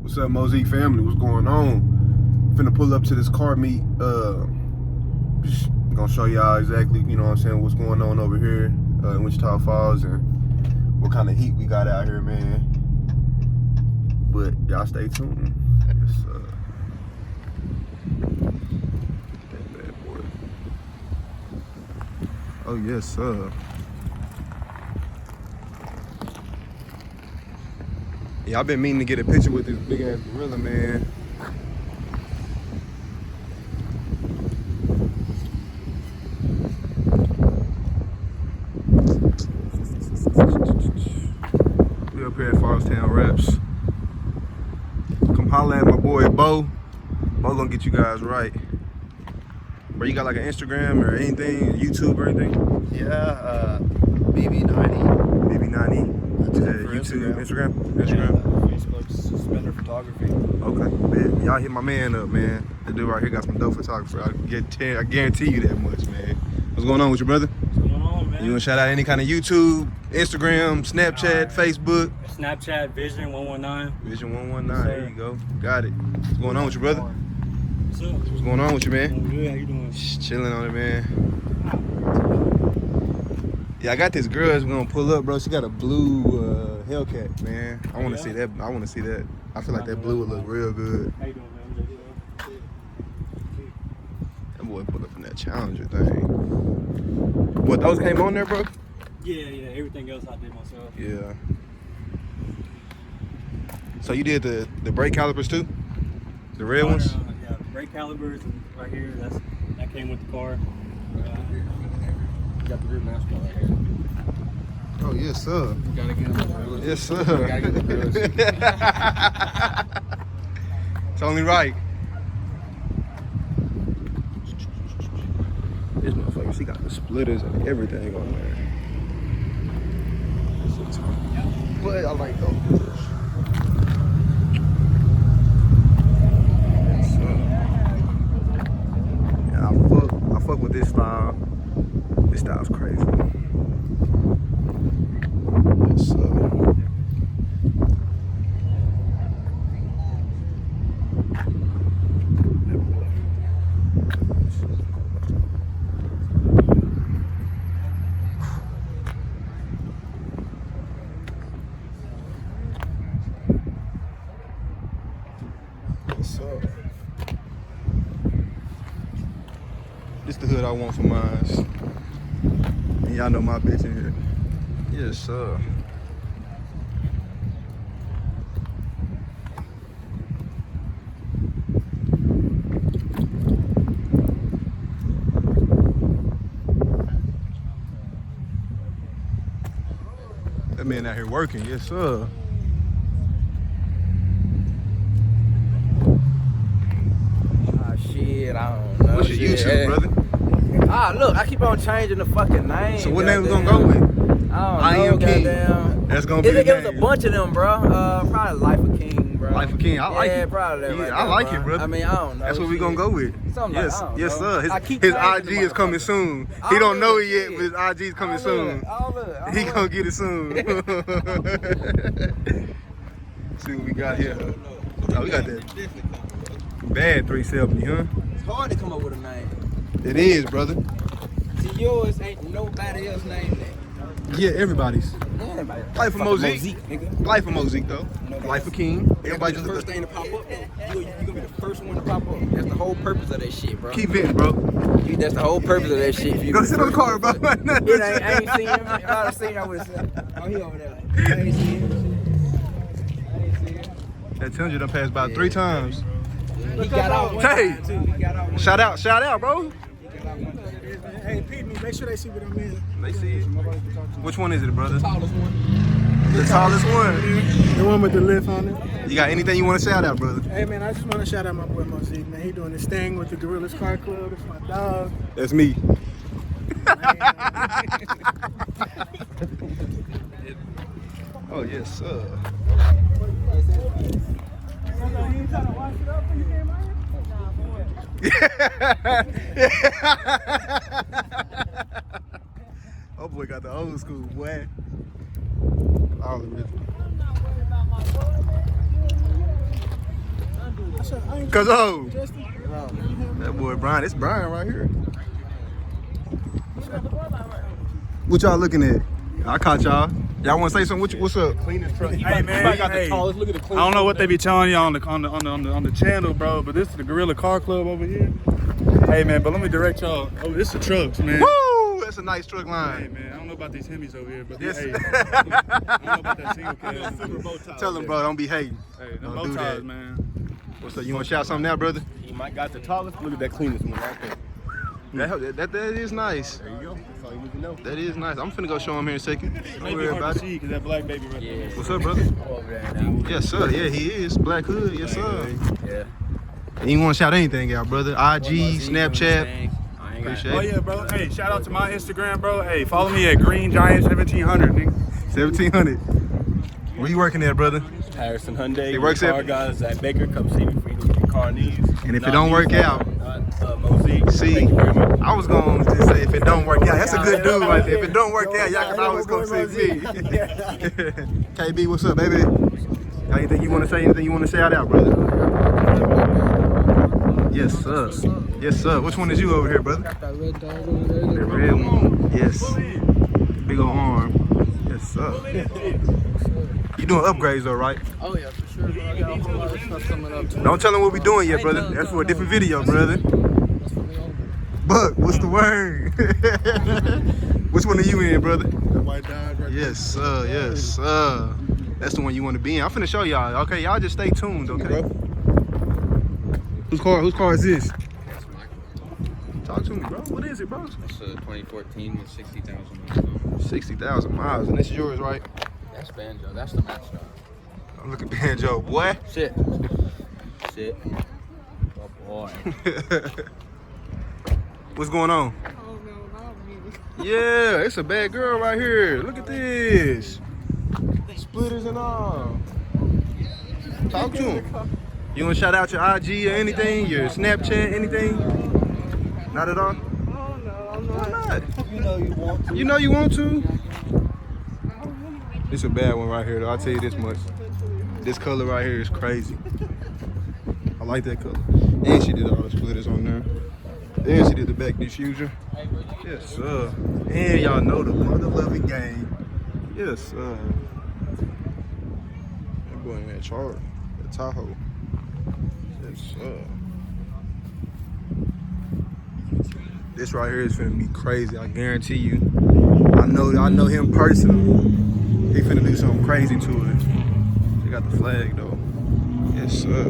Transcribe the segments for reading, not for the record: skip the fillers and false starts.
What's up, Mosaic family? What's going on? Finna pull up to this car meet. Just gonna show y'all exactly, you know what I'm saying, what's going on over here in Wichita Falls and what kind of heat we got out here, man. But y'all stay tuned. Yes, that bad boy. Oh yes, sir. Yeah, I've been meaning to get a picture with this big ass gorilla, man. We up here at Farstown Raps. Come holla at my boy Bo. Bo gonna get you guys right. Bro, you got like an Instagram or anything, YouTube or anything? Yeah, BB90. BB90. YouTube, Instagram. Facebook, Suspender Photography. Okay, man. Y'all hit my man up, man. The dude right here got some dope photographer. I guarantee you that much, man. What's going on with you, brother? What's going on, man? You wanna shout out any kind of YouTube, Instagram, Snapchat, Facebook? Snapchat, Vision 119. Vision 119. There you go. Got it. What's going on with you, brother? What's up? What's going on with you, man? I'm good. How you doing? Just chilling on it, man. Yeah, I got this girl that's gonna pull up, bro. She got a blue Hellcat, man. I wanna see that. I wanna see that. I feel like that blue would look real good. How you doing, man? That boy put up in that Challenger thing. What, those came on there, bro? Yeah. Everything else I did myself. Yeah. So you did the brake calipers too? The red ones? Yeah, brake calipers and right here. That came with the car. You got the rear mask on right here. Oh yes, sir. You gotta get them. Yes, sir. You gotta get the girls. It's only right. This motherfucker, she got the splitters and everything on there. But I like those. Yes, sir. Yeah, I fuck with this style. This style's crazy. Yes, sir. What's up? This the hood I want for mine. And y'all know my bitch in here. Yes, sir. That man out here working, yes, sir. Shit, I don't know. What's your YouTube, brother? Look, I keep on changing the fucking name. So what name we gonna go with? I don't know, King. goddamn. That's gonna be the It was a name. bunch of them, bro. Probably Life of King, bro. Life of King, I like yeah, it. probably that Yeah, right I there, like bro. it, brother. I mean, I don't know. That's what we shit. gonna go with. Something Yes, like, I don't yes, know. sir. I keep His changing IG the is coming motherfucker. soon. I He don't know look, it yet, shit. but his IG is coming I soon. look. He gonna get it soon. See what we got here. Oh, we got that bad 370, huh? It's hard to come up with a name. It is, brother. See, yours ain't nobody else named that. Yeah, everybody's. Anybody. Life of Mosaic. Nigga. Life of Mosaic, though. Life of King. Everybody the just first thing to pop up, though. You gonna be the first one to pop up. That's the whole purpose of that shit, bro. keep it, bro. That's the whole purpose of that shit. Go sit on the car, bro. I ain't seen him. If I'd have seen him, I would have said, oh, he over there. I ain't seen him. That Challenger done passed about 3 times. He got out one Tay. time, too. He got out one Shout out, bro. Hey, Pete, make sure they see what I'm in. They see it. Which one is it, brother? tallest one. The tallest one. The one with the lift on it. You got anything you want to shout out, brother? Hey, man, I just want to shout out my boy Mosaic, man. He doing this thing with the Gorillas Car Club. That's my dog. That's me. Oh, yes, sir. Oh boy, got the old school boy. All of it. Cause oh, Justin. that boy Brian. It's Brian right here. What y'all looking at? I caught y'all. Y'all want to say something? What's up? Cleanest truck. Hey, man, got hey. the tallest. Look at the I cleanest. don't know what they be telling you on the channel, bro, but this is the Gorilla Car Club over here. Hey man, but let me direct y'all. Oh, this the trucks, man. Woo! That's a nice truck Hey line. man, I don't know about these Hemis over here, but Yes. hey, I don't know about that single cab. Silver bow tie. Tell him, bro, don't be hating. Hey, them Don't bow do ties, that. man. What's up? You want to shout something now, brother? He might got the tallest. Look at that cleanest one right there. That is nice. There you go. That's all you need to know. That is nice. I'm finna go show him here in a second. Don't Maybe worry hard about to it. see because that black baby right there. What's up, brother? Over there now. Yes, sir. Yeah, he is. Black Hood. Yes, sir. Yeah. And you want to shout anything out, brother? IG, Snapchat. Appreciate Oh it. yeah, bro. Hey, shout out to my Instagram, bro. Hey, follow me at Green Giant 1700, nigga. 1700. Where you working at, brother? Harrison Hyundai. He works car at- guys at Baker. Come see me for your car needs. And if it don't work out, Mosaic. see, Thank you very much. I was going to say if it don't work out, that's a good dude right there. If it don't work out, y'all can always come see me. KB, what's up, baby? Anything you want to say? Anything you want to shout out, brother? Yes, sir. Yes, sir. Which one is you over here, brother? That red dog over there. The red one. Yes. Big ol' arm. Yes, sir. You doing upgrades though, right? Oh yeah, for sure. Bro. I got a whole lot of stuff coming up too. Don't tell them what we doing yet, brother. That's for a different video, brother. Buck, what's the word? Which one are you in, brother? White Dodge right Yes, sir. Yes, sir. That's the one you want to be in. I'm finna show y'all. Okay, y'all just stay tuned, okay? Whose car is this? Talk to me, bro. What is it, bro? It's a 2014 with 60,000 miles. 60,000 miles, and this is yours, right? That's Banjo. That's the match dog. I'm looking Banjo, boy. Shit. Shit. Oh boy. What's going on? Yeah, it's a bad girl right here. Look at this. Splitters and all. Talk to him. You want to shout out your IG or anything? Your Snapchat, anything? Not at all? Oh no, I'm Why not. not? You know you want to. You know you want to? It's a bad one right here, though. I'll tell you this much. This color right here is crazy. I like that color. And she did all the splitters on there. And she did the back diffuser. Yes, sir. And y'all know the mother loving game. Yes, sir. That boy in that chart. That Tahoe. Yes, sir. This right here is finna be crazy, I guarantee you. I know him personally. He finna do something crazy to it. He got the flag though. Yes, sir.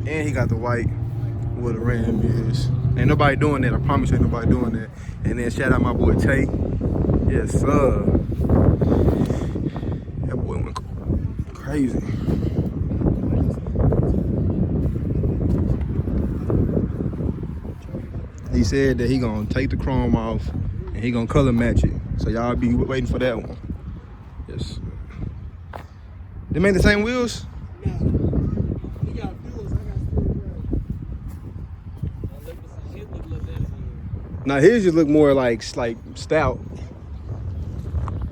And he got the white where the ram is. Ain't nobody doing that. I promise you ain't nobody doing that. And then shout out my boy Tay. Yes, sir. That boy went crazy. He said that he gonna take the chrome off and he gonna color match it. So y'all be waiting for that one. Yes, sir. They made the same wheels? He got wheels. I got steel. Now his just look more like stout.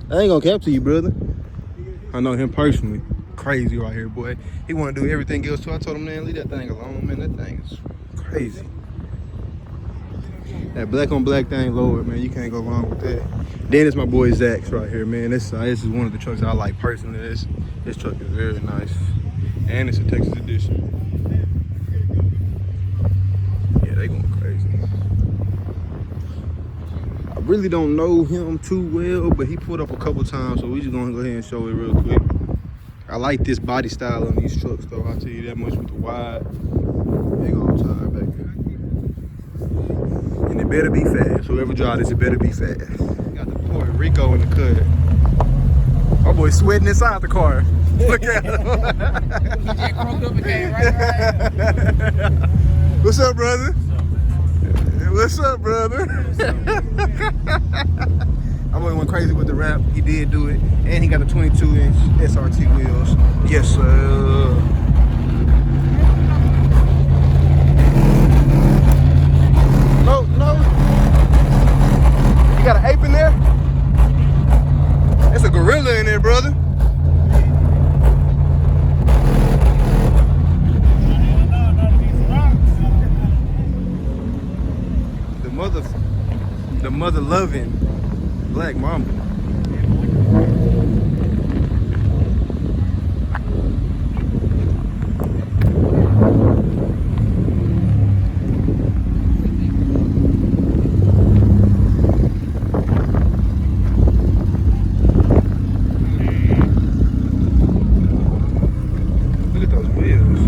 I ain't gonna cap to you, brother. I know him personally. Crazy right here, boy. He wanna do everything else too. I told him, man, leave that thing alone, man. That thing is crazy. That black on black thing, Lord, man, you can't go wrong with that. Then it's my boy Zach's right here, man. This is one of the trucks I like personally. This truck is very nice. And it's a Texas edition. Yeah, they going crazy. I really don't know him too well, but he pulled up a couple times, so we just gonna go ahead and show it real quick. I like this body style on these trucks, though. I'll tell you that much with the wide. Big old tire back here. And it better be fast. Whoever drives this, it better be fast. Got the Puerto Rico in the cut. My boy sweating inside the car. Look at him. Get croaked up and came right. What's up, brother? What's up, brother? My boy went crazy with the rap. He did do it. And he got the 22-inch SRT wheels. Yes, sir. No. You got an ape in there? There's a gorilla in there, brother. loving black mamba. Look at those wheels.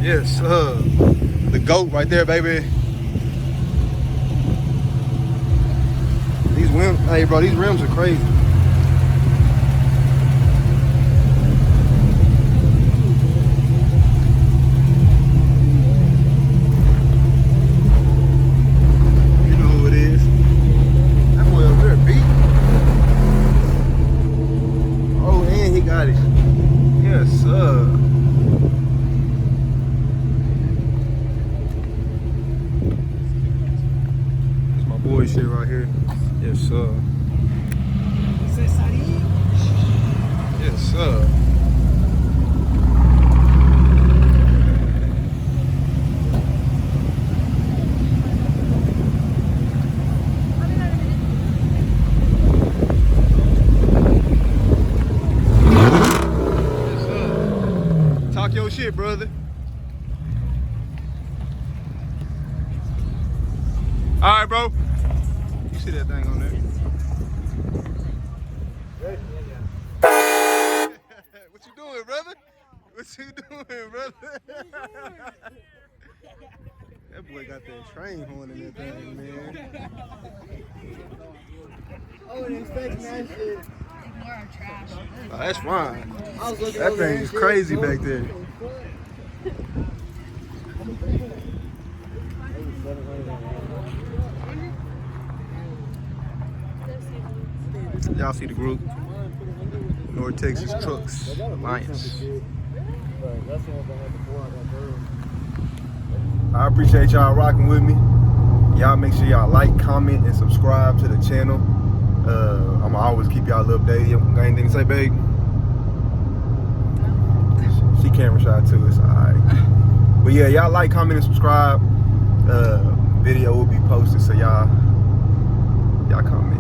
Yes, the GOAT right there, baby. These rims, hey bro, these rims are crazy. You know who it is. That boy over there beat. Oh, and he got it. Yes, sir. Boy shit right here. Yes, sir. Yes, sir. Yes, sir. Talk your shit, brother. All right, bro. See that thing on there? What you doing, brother? What you doing, brother? That boy got that train horn in that thing, man. I wasn't expecting that shit. Ignore our trash. Oh, that's fine. I was looking That over there thing and is shit. crazy back there. Y'all see the group? North Texas Trucks Alliance. I appreciate y'all rocking with me. Y'all make sure y'all like, comment, and subscribe to the channel. I'ma always keep y'all updated. You got anything to say, babe? She camera shy too, it's alright. But yeah, y'all like, comment, and subscribe. Video will be posted, so y'all comment.